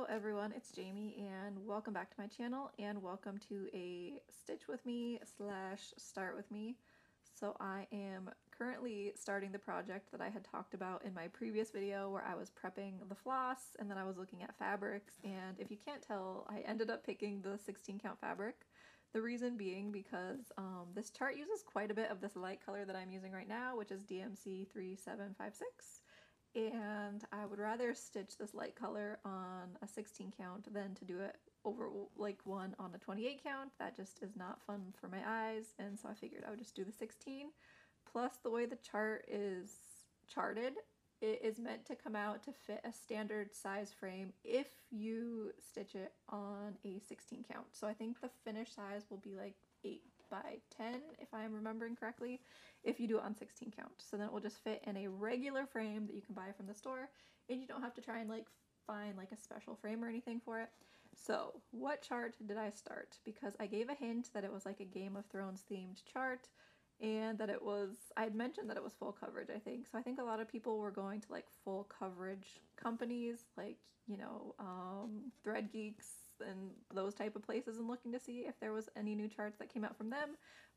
Hello everyone, it's Jamie and welcome back to my channel and welcome to a stitch with me / start with me. So I am currently starting the project that I had talked about in my previous video where I was prepping the floss and then I was looking at fabrics, and if you can't tell, I ended up picking the 16 count fabric. The reason being because this chart uses quite a bit of this light color that I'm using right now, which is DMC 3756. And I would rather stitch this light color on a 16 count than to do it over like one on a 28 count. That just is not fun for my eyes, and so I figured I would just do the 16. Plus, the way the chart is charted, it is meant to come out to fit a standard size frame if you stitch it on a 16 count. So I think the finished size will be like 8 by 10 if I am remembering correctly, if you do it on 16 count. So then it will just fit in a regular frame that you can buy from the store, and you don't have to try and like find like a special frame or anything for it. So what chart did I start? Because I gave a hint that it was like a Game of Thrones themed chart, and that it was, I had mentioned that it was full coverage, I think. So I think a lot of people were going to like full coverage companies like, you know, Thread Geeks and those type of places and looking to see if there was any new charts that came out from them,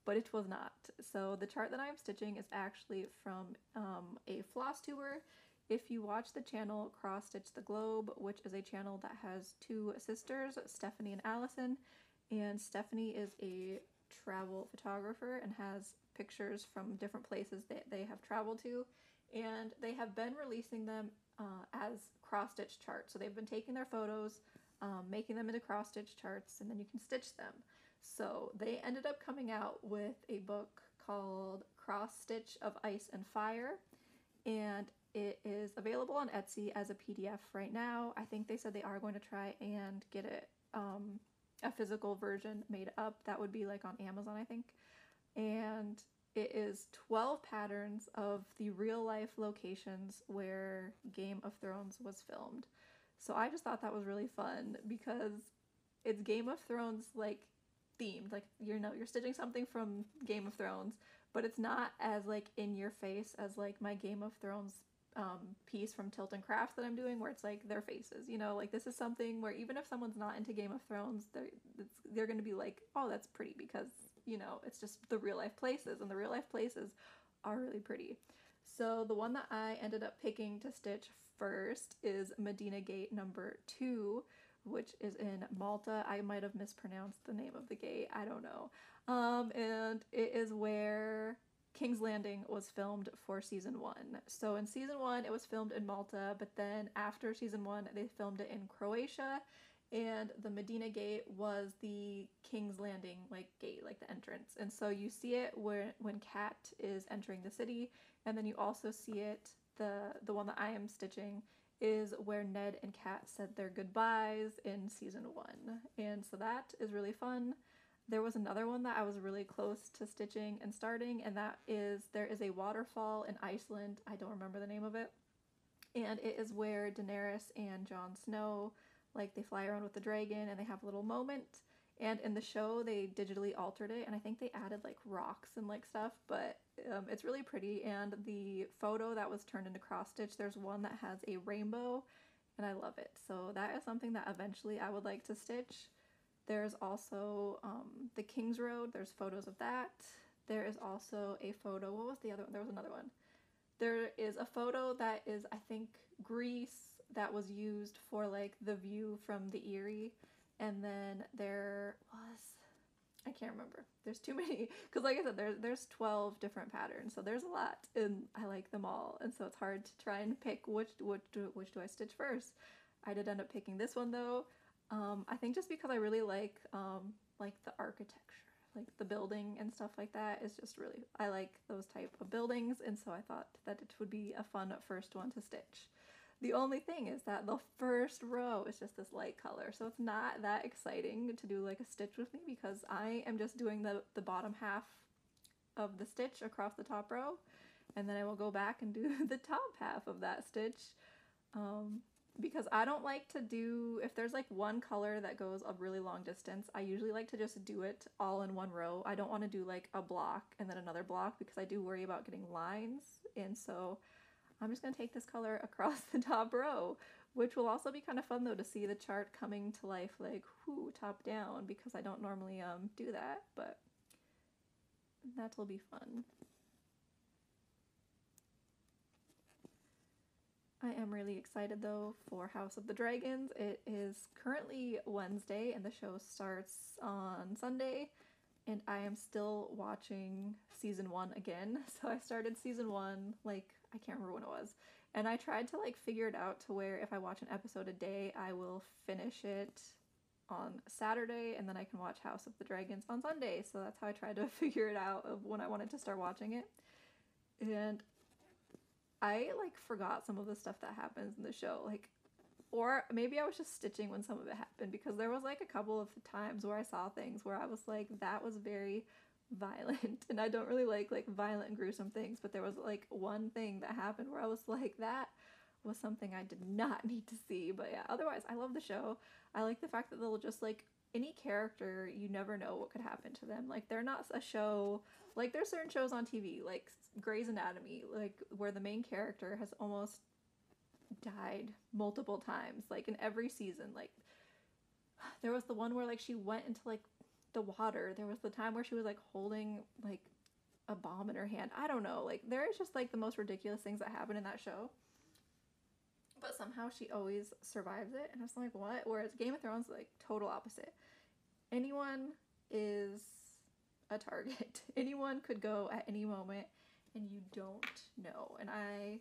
but it was not. So the chart that I'm stitching is actually from a floss tuber. If you watch the channel Cross Stitch the Globe, which is a channel that has two sisters, Stephanie and Allison, and Stephanie is a travel photographer and has pictures from different places that they have traveled to, and they have been releasing them as cross-stitch charts. So they've been taking their photos, making them into cross-stitch charts, and then you can stitch them. So they ended up coming out with a book called Cross Stitch of Ice and Fire, and it is available on Etsy as a PDF right now. I think they said they are going to try and get it a physical version made up. That would be like on Amazon, I think. And it is 12 patterns of the real life locations where Game of Thrones was filmed. So I just thought that was really fun because it's Game of Thrones like themed, like, you know, you're stitching something from Game of Thrones, but it's not as like in your face as like my Game of Thrones piece from Tilt and Crafts that I'm doing, where it's like their faces, you know, like this is something where even if someone's not into Game of Thrones, they're gonna be like, oh, that's pretty, because, you know, it's just the real life places, and the real life places are really pretty. So the one that I ended up picking to stitch first is Mdina Gate number 2, which is in Malta. I might have mispronounced the name of the gate, I don't know. And it is where King's Landing was filmed for season 1. So in season 1 it was filmed in Malta, but then after season 1 they filmed it in Croatia, and the Mdina Gate was the King's Landing like gate, like the entrance. And so you see it when Kat is entering the city, and then you also see it, the one that I am stitching is where Ned and Kat said their goodbyes in season 1. And so that is really fun. There was another one that I was really close to stitching and starting, and that is, there is a waterfall in Iceland, I don't remember the name of it, and it is where Daenerys and Jon Snow, like, they fly around with the dragon and they have a little moment. And in the show they digitally altered it, and I think they added like rocks and like stuff, but it's really pretty. And the photo that was turned into cross stitch, there's one that has a rainbow, and I love it. So that is something that eventually I would like to stitch. There's also the King's Road, there's photos of that. There is also a photo, what was the other one? There was another one. There is a photo that is, I think, Greece, that was used for like the view from the Erie. And then there was, I can't remember, there's too many, because like I said, there's 12 different patterns, so there's a lot, and I like them all, and so it's hard to try and pick which do I stitch first. I did end up picking this one though. I think just because I really like the architecture, like the building and stuff like that is just really, I like those type of buildings, and so I thought that it would be a fun first one to stitch. The only thing is that the first row is just this light color, so it's not that exciting to do like a stitch with me, because I am just doing the bottom half of the stitch across the top row, and then I will go back and do the top half of that stitch, because I don't like to do, if there's like one color that goes a really long distance, I usually like to just do it all in one row. I don't want to do like a block and then another block, because I do worry about getting lines, and so I'm just going to take this color across the top row, which will also be kind of fun though to see the chart coming to life, like top down, because I don't normally do that, but that will be fun. I am really excited though for House of the Dragons. It is currently Wednesday and the show starts on Sunday, and I am still watching season 1 again. So I started season 1, like, I can't remember when it was, and I tried to like figure it out to where if I watch an episode a day, I will finish it on Saturday and then I can watch House of the Dragons on Sunday. So that's how I tried to figure it out of when I wanted to start watching it. And I like forgot some of the stuff that happens in the show, like, or maybe I was just stitching when some of it happened, because there was like a couple of times where I saw things where I was like, that was very violent, and I don't really like violent and gruesome things, but there was like one thing that happened where I was like, that was something I did not need to see. But yeah, otherwise I love the show. I like the fact that they'll just like, any character, you never know what could happen to them. Like, they're not a show, like there's certain shows on TV like Grey's Anatomy, like where the main character has almost died multiple times, like in every season. Like, there was the one where like she went into like the water. There was the time where she was like holding like a bomb in her hand. I don't know, like there is just like the most ridiculous things that happen in that show, but somehow she always survives it, and I was like, what? Whereas Game of Thrones, like total opposite. Anyone is a target. Anyone could go at any moment and you don't know, and I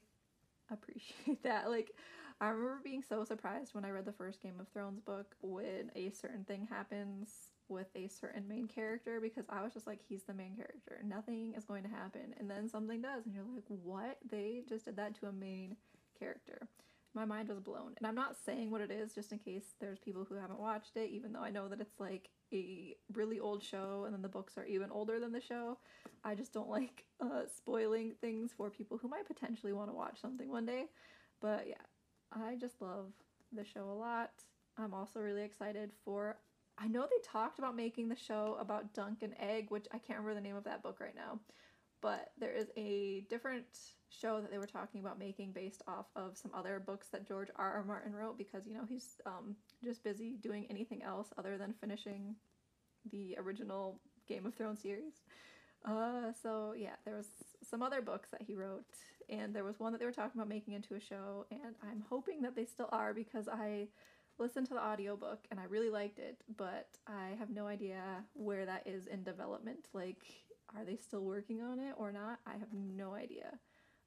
appreciate that. Like, I remember being so surprised when I read the first Game of Thrones book when a certain thing happens with a certain main character, because I was just like, he's the main character, nothing is going to happen, and then something does and you're like, what? They just did that to a main character. My mind was blown, and I'm not saying what it is just in case there's people who haven't watched it, even though I know that it's like a really old show and then the books are even older than the show. I just don't like spoiling things for people who might potentially want to watch something one day. But yeah, I just love the show a lot. I'm also really excited for, I know they talked about making the show about Dunk and Egg, which I can't remember the name of that book right now, but there is a different show that they were talking about making based off of some other books that George R.R. Martin wrote, because, you know, he's just busy doing anything else other than finishing the original Game of Thrones series. So yeah, there was some other books that he wrote, and there was one that they were talking about making into a show, and I'm hoping that they still are, because I listened to the audiobook and I really liked it, but I have no idea where that is in development. Like, are they still working on it or not? I have no idea.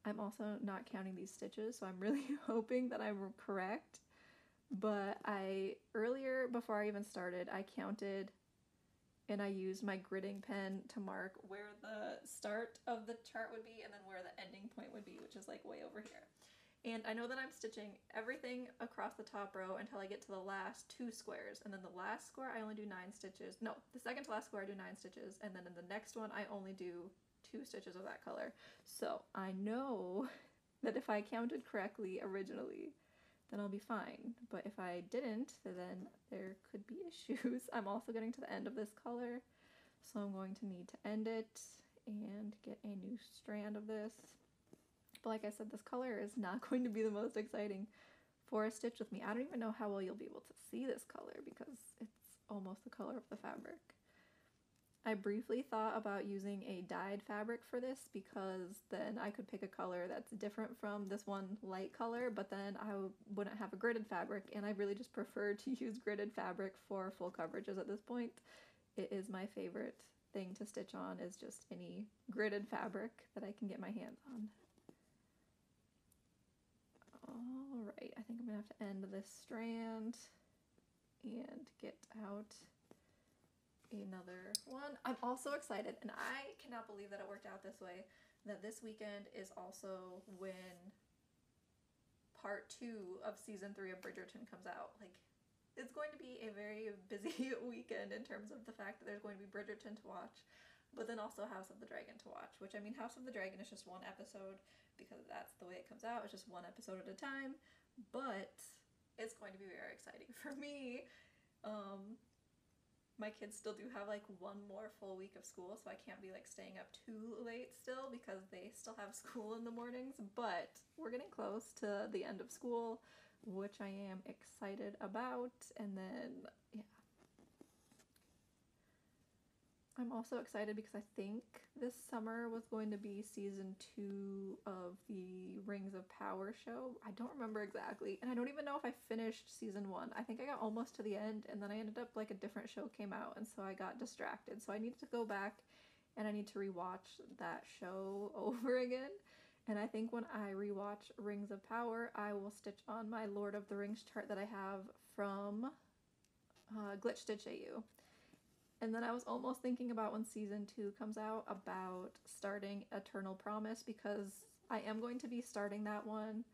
I'm also not counting these stitches, so I'm really hoping that I'm correct. But earlier, before I even started, I counted and I used my gridding pen to mark where the start of the chart would be and then where the ending point would be, which is like way over here. And I know that I'm stitching everything across the top row until I get to the last 2 squares, and then the last square I only do 9 stitches. No, the second to last square I do 9 stitches, and then in the next one I only do 2 stitches of that color. So I know that if I counted correctly originally, then I'll be fine. But if I didn't, then there could be issues. I'm also getting to the end of this color, so I'm going to need to end it and get a new strand of this. But like I said, this color is not going to be the most exciting for a stitch with me. I don't even know how well you'll be able to see this color because it's almost the color of the fabric. I briefly thought about using a dyed fabric for this, because then I could pick a color that's different from this one light color, but then I wouldn't have a gridded fabric, and I really just prefer to use gridded fabric for full coverages at this point. It is my favorite thing to stitch on, is just any gridded fabric that I can get my hands on. Alright, I think I'm gonna have to end this strand and get out another one. I'm also excited, and I cannot believe that it worked out this way, that this weekend is also when part 2 of season 3 of Bridgerton comes out. Like, it's going to be a very busy weekend in terms of the fact that there's going to be Bridgerton to watch, but then also House of the Dragon to watch, which, I mean, House of the Dragon is just one episode because that's the way it comes out. It's just one episode at a time, but it's going to be very exciting for me. My kids still do have like one more full week of school, so I can't be like staying up too late still because they still have school in the mornings, but we're getting close to the end of school. which I am excited about. And then, yeah. I'm also excited because I think this summer was going to be season 2 of the Rings of Power show. I don't remember exactly, and I don't even know if I finished season 1. I think I got almost to the end, and then I ended up like a different show came out, and so I got distracted. So I needed to go back and I need to rewatch that show over again. And I think when I rewatch Rings of Power, I will stitch on my Lord of the Rings chart that I have from Glitch Stitch AU. And then I was almost thinking about when season 2 comes out about starting Eternal Promise, because I am going to be starting that one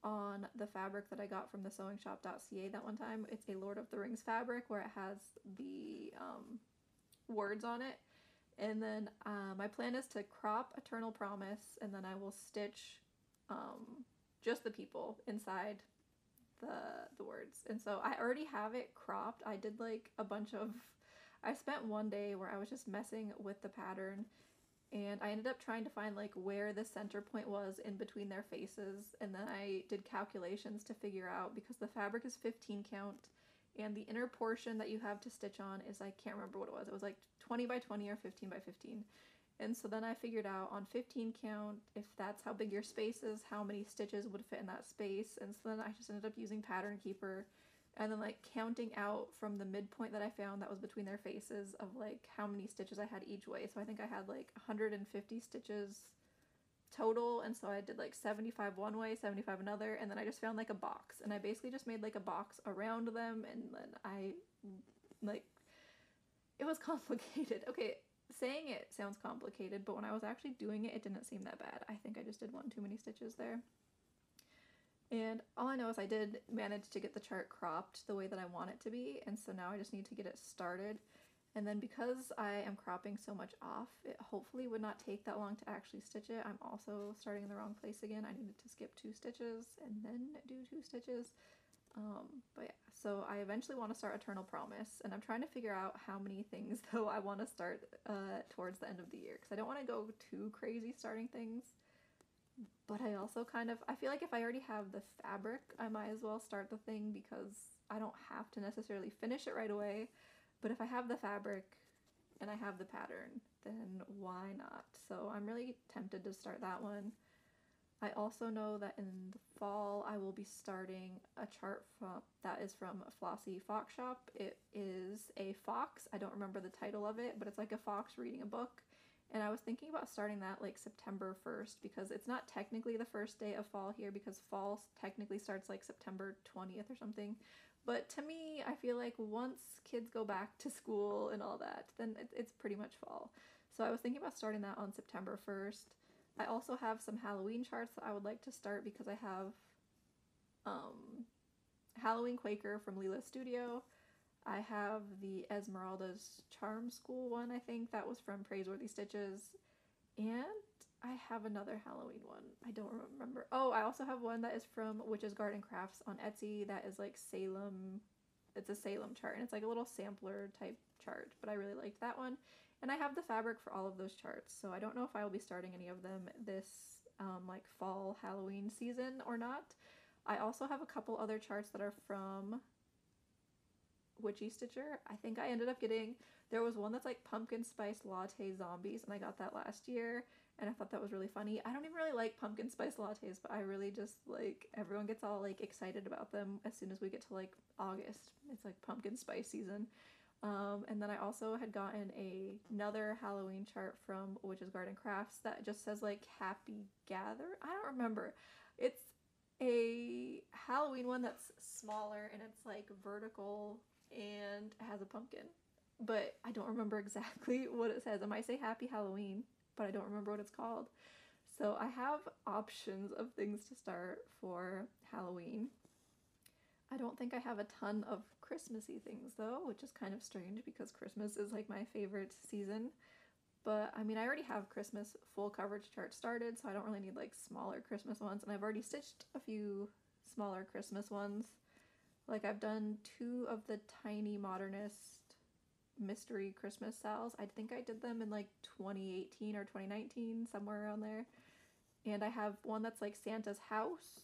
on the fabric that I got from the sewingshop.ca that one time. It's a Lord of the Rings fabric where it has the words on it. And then my plan is to crop Eternal Promise, and then I will stitch just the people inside the words. And so I already have it cropped. I did like a bunch of, I spent one day where I was just messing with the pattern, and I ended up trying to find like where the center point was in between their faces, and then I did calculations to figure out, because the fabric is 15 count and the inner portion that you have to stitch on is, I can't remember what it was like 20 by 20 or 15 by 15. And so then I figured out on 15 count, if that's how big your space is, how many stitches would fit in that space. And so then I just ended up using Pattern Keeper and then like counting out from the midpoint that I found that was between their faces of like how many stitches I had each way. So I think I had like 150 stitches total, and so I did like 75 one way, 75 another, and then I just found like a box, and I basically just made like a box around them, and then I like, it was complicated. Okay, saying it sounds complicated, but when I was actually doing it, it didn't seem that bad. I think I just did one too many stitches there. And all I know is I did manage to get the chart cropped the way that I want it to be, and so now I just need to get it started. And then because I am cropping so much off, it hopefully would not take that long to actually stitch it. I'm also starting in the wrong place again. I needed to skip 2 stitches and then do 2 stitches. But yeah, so I eventually want to start Eternal Promise, and I'm trying to figure out how many things though I want to start towards the end of the year, because I don't want to go too crazy starting things. But I also kind of, I feel like if I already have the fabric, I might as well start the thing, because I don't have to necessarily finish it right away. But if I have the fabric and I have the pattern, then why not? So I'm really tempted to start that one. I also know that in the fall I will be starting a chart that is from Flossie Fox Shop. It is a fox. I don't remember the title of it, but it's like a fox reading a book. And I was thinking about starting that like September 1st, because it's not technically the first day of fall here, because fall technically starts like September 20th or something. But to me, I feel like once kids go back to school and all that, then it's pretty much fall. So I was thinking about starting that on September 1st. I also have some Halloween charts that I would like to start, because I have Halloween Quaker from Leela Studio. I have the Esmeralda's Charm School one, I think that was from Praiseworthy Stitches. And I have another Halloween one. I don't remember. Oh, I also have one that is from Witch's Garden Crafts on Etsy. That is like Salem. It's a Salem chart, and it's like a little sampler type chart, but I really liked that one. And I have the fabric for all of those charts, so I don't know if I will be starting any of them this like fall Halloween season or not. I also have a couple other charts that are from Witchy Stitcher. I think I ended up getting, there was one that's like pumpkin spice latte zombies, and I got that last year, and I thought that was really funny. I don't even really like pumpkin spice lattes, but I really just like, everyone gets all like excited about them as soon as we get to like August. It's like pumpkin spice season. And then I also had gotten another Halloween chart from Witch's Garden Crafts that just says like Happy Gather. I don't remember. It's a Halloween one that's smaller, and it's like vertical and has a pumpkin, but I don't remember exactly what it says. It might say Happy Halloween, but I don't remember what it's called. So I have options of things to start for Halloween. I don't think I have a ton of Christmassy things though, which is kind of strange because Christmas is like my favorite season. But I mean, I already have Christmas full coverage charts started, so I don't really need like smaller Christmas ones, and I've already stitched a few smaller Christmas ones. Like I've done 2 of the Tiny Modernist mystery Christmas sales. I think I did them in like 2018 or 2019, somewhere around there. And I have one that's like Santa's house,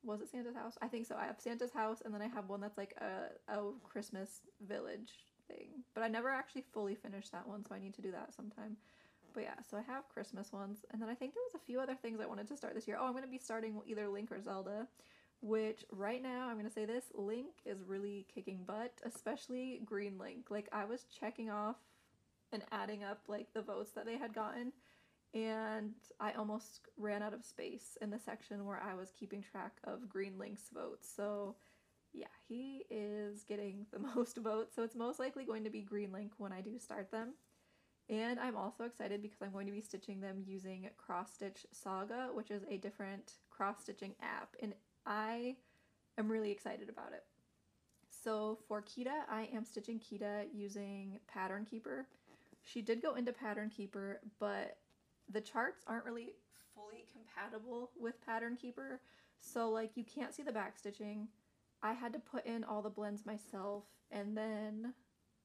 Was it Santa's house? I think so. I have Santa's house, and then I have one that's like a Christmas village thing. But I never actually fully finished that one, so I need to do that sometime. But yeah, so I have Christmas ones, and then I think there was a few other things I wanted to start this year. Oh, I'm going to be starting either Link or Zelda, which right now, I'm going to say this, Link is really kicking butt, especially Green Link. Like, I was checking off and adding up, like, the votes that they had gotten, and I almost ran out of space in the section where I was keeping track of Green Link's votes. So yeah, he is getting the most votes, so it's most likely going to be Green Link when I do start them. And I'm also excited because I'm going to be stitching them using Cross Stitch Saga, which is a different cross-stitching app, and I am really excited about it. So for Kita, I am stitching Kita using Pattern Keeper. She did go into Pattern Keeper, but the charts aren't really fully compatible with Pattern Keeper, so like you can't see the back stitching. I had to put in all the blends myself, and then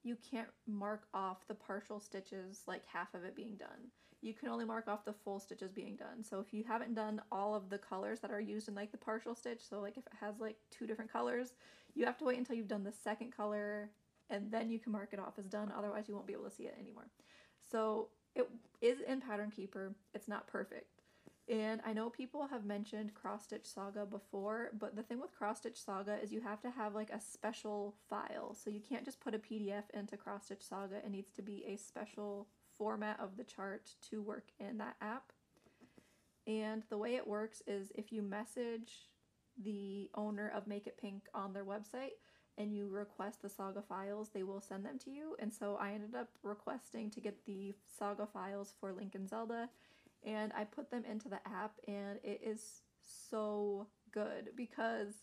you can't mark off the partial stitches, like half of it being done. You can only mark off the full stitches being done. So if you haven't done all of the colors that are used in like the partial stitch, so like if it has like 2 different colors, you have to wait until you've done the second color and then you can mark it off as done, otherwise you won't be able to see it anymore. So it is in Pattern Keeper. It's not perfect. And I know people have mentioned Cross Stitch Saga before, but the thing with Cross Stitch Saga is you have to have like a special file. So you can't just put a PDF into Cross Stitch Saga. It needs to be a special format of the chart to work in that app. And the way it works is if you message the owner of Make It Pink on their website and you request the Saga files, they will send them to you. And so I ended up requesting to get the Saga files for Link and Zelda, and I put them into the app, and it is so good because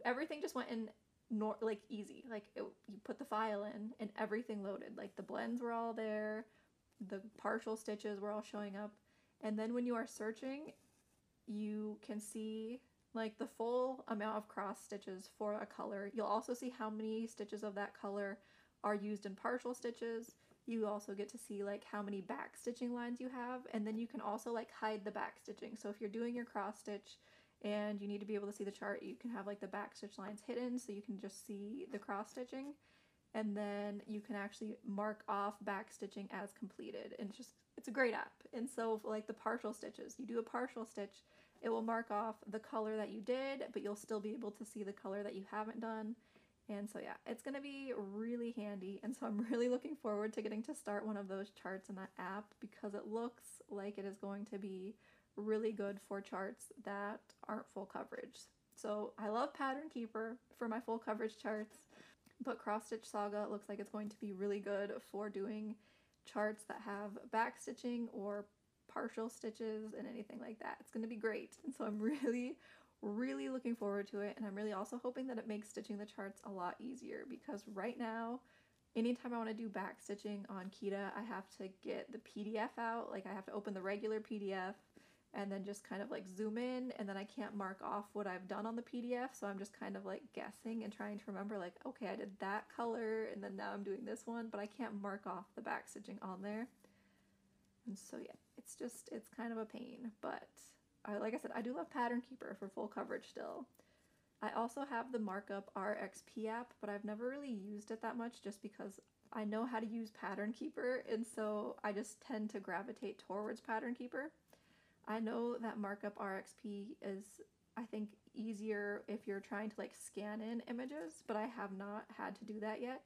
everything just went in like easy. Like you put the file in and everything loaded. Like the blends were all there, the partial stitches were all showing up, and then when you are searching, you can see like the full amount of cross stitches for a color. You'll also see how many stitches of that color are used in partial stitches. You also get to see like how many back stitching lines you have, and then you can also like hide the back stitching. So if you're doing your cross stitch and you need to be able to see the chart, you can have like the back stitch lines hidden so you can just see the cross stitching, and then you can actually mark off back stitching as completed, and it's a great app. And so for like the partial stitches, you do a partial stitch, it will mark off the color that you did, but you'll still be able to see the color that you haven't done. And so yeah, it's going to be really handy, and so I'm really looking forward to getting to start one of those charts in that app because it looks like it is going to be really good for charts that aren't full coverage. So I love Pattern Keeper for my full coverage charts, but Cross Stitch Saga looks like it's going to be really good for doing charts that have back stitching or partial stitches and anything like that. It's going to be great, and so I'm really looking forward to it, and I'm really also hoping that it makes stitching the charts a lot easier because right now, anytime I want to do back stitching on Kita, I have to get the PDF out. Like I have to open the regular PDF and then just kind of like zoom in, and then I can't mark off what I've done on the PDF, so I'm just kind of like guessing and trying to remember like, okay, I did that color and then now I'm doing this one, but I can't mark off the back stitching on there. And so yeah, it's kind of a pain, but like I said, I do love Pattern Keeper for full coverage still. I also have the Markup RXP app, but I've never really used it that much just because I know how to use Pattern Keeper, and so I just tend to gravitate towards Pattern Keeper. I know that Markup RXP is, I think, easier if you're trying to like scan in images, but I have not had to do that yet.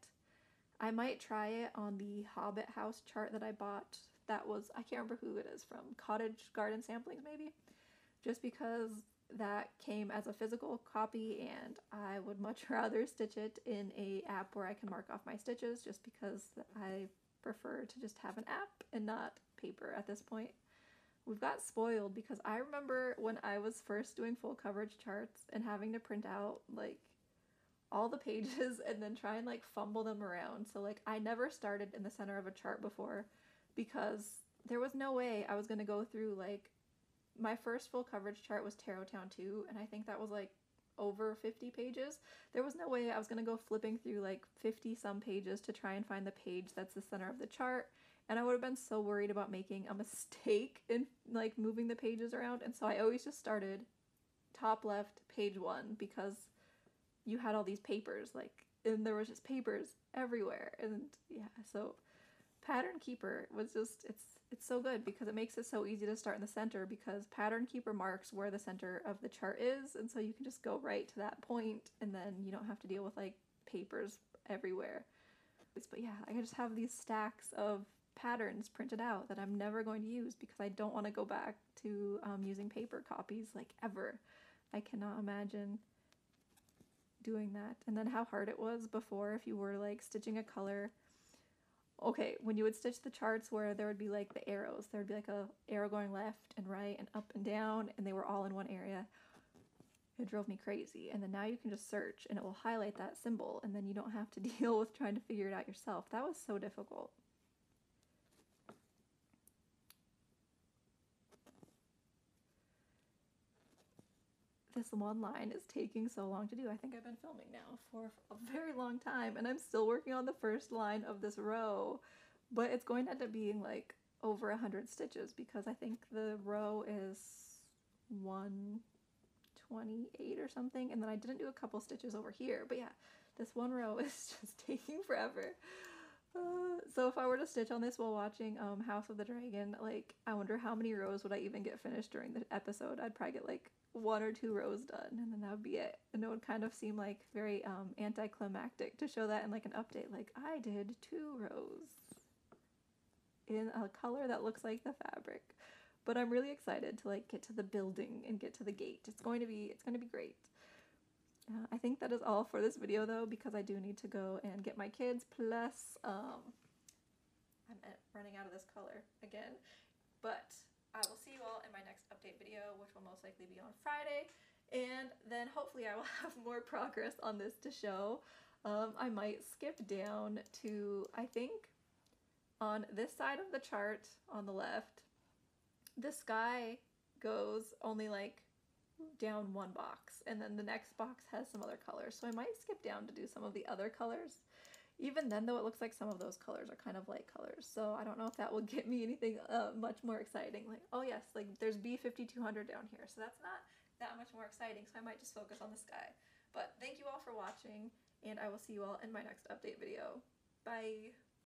I might try it on the Hobbit house chart that I bought. That was, I can't remember who it is from, Cottage Garden Samplings maybe? Just because that came as a physical copy and I would much rather stitch it in a app where I can mark off my stitches, just because I prefer to just have an app and not paper at this point. We've got spoiled because I remember when I was first doing full coverage charts and having to print out like all the pages and then try and like fumble them around. So like I never started in the center of a chart before because there was no way I was going to go through like, my first full coverage chart was Tarot Town 2, and I think that was like over 50 pages. There was no way I was going to go flipping through like 50 some pages to try and find the page that's the center of the chart, and I would have been so worried about making a mistake in like moving the pages around, and so I always just started top left, page 1, because you had all these papers, like, and there was just papers everywhere. And yeah, so Pattern Keeper was just, it's so good because it makes it so easy to start in the center, because Pattern Keeper marks where the center of the chart is, and so you can just go right to that point, and then you don't have to deal with like papers everywhere. But yeah, I just have these stacks of patterns printed out that I'm never going to use because I don't want to go back to using paper copies like ever. I cannot imagine doing that. And then how hard it was before if you were like stitching a color. Okay, when you would stitch the charts where there would be like the arrows, there would be like a arrow going left and right and up and down, and they were all in one area. It drove me crazy. And then now you can just search and it will highlight that symbol, and then you don't have to deal with trying to figure it out yourself. That was so difficult. This one line is taking so long to do. I think I've been filming now for a very long time, and I'm still working on the first line of this row, but it's going to end up being like over 100 stitches because I think the row is 128 or something, and then I didn't do a couple stitches over here. But yeah, this one row is just taking forever. So if I were to stitch on this while watching House of the Dragon, like, I wonder how many rows would I even get finished during the episode. I'd probably get like 1 or 2 rows done, and then that would be it. And it would kind of seem like very anticlimactic to show that in like an update, like, I did 2 rows in a color that looks like the fabric. But I'm really excited to like get to the building and get to the gate. It's going to be great. I think that is all for this video though, because I do need to go and get my kids, plus I'm running out of this color again. But I will see you all in my next update video, which will most likely be on Friday, and then hopefully I will have more progress on this to show. I might skip down to, I think, on this side of the chart on the left, the sky goes only like down 1 box, and then the next box has some other colors, so I might skip down to do some of the other colors. Even then though, it looks like some of those colors are kind of light colors, so I don't know if that will get me anything much more exciting. Like, oh yes, like there's B5200 down here, so that's not that much more exciting, so I might just focus on the sky. But thank you all for watching, and I will see you all in my next update video. Bye!